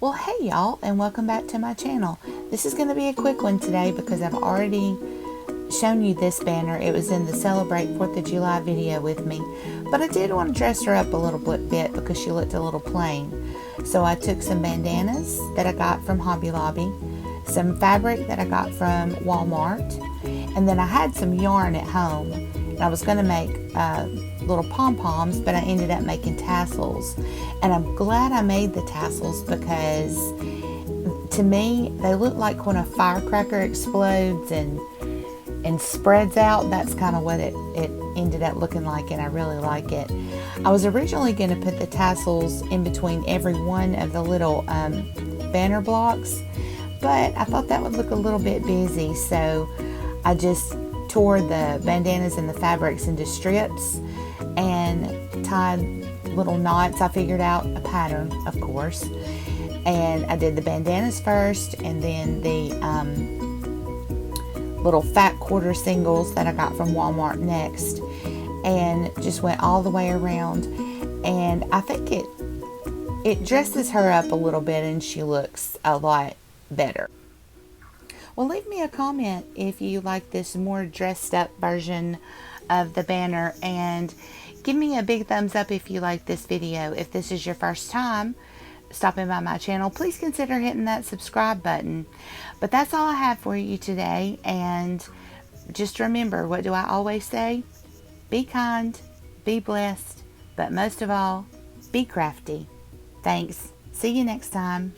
Well, hey y'all, and welcome back to my channel. This is going to be a quick one today because I've already shown you this banner. It was in the Celebrate 4th of July video with me, but I did want to dress her up a little bit because she looked a little plain. So I took some bandanas that I got from Hobby Lobby, some fabric that I got from Walmart, and then I had some yarn at home. And I was going to make little pom-poms, but I ended up making tassels. And I'm glad I made the tassels because to me, they look like when a firecracker explodes and spreads out. That's kind of what it ended up looking like, and I really like it. I was originally going to put the tassels in between every one of the little banner blocks, but I thought that would look a little bit busy, so I just tore the bandanas and the fabrics into strips and tied little knots. I figured out a pattern, of course, and I did the bandanas first and then the little fat quarter singles that I got from Walmart next, and just went all the way around. And I think it dresses her up a little bit and she looks a lot better. Well, leave me a comment if you like this more dressed up version of the banner, and give me a big thumbs up if you like this video. If this is your first time stopping by my channel, please consider hitting that subscribe button. But that's all I have for you today, and just remember, what do I always say? Be kind, be blessed, but most of all, be crafty. Thanks. See you next time.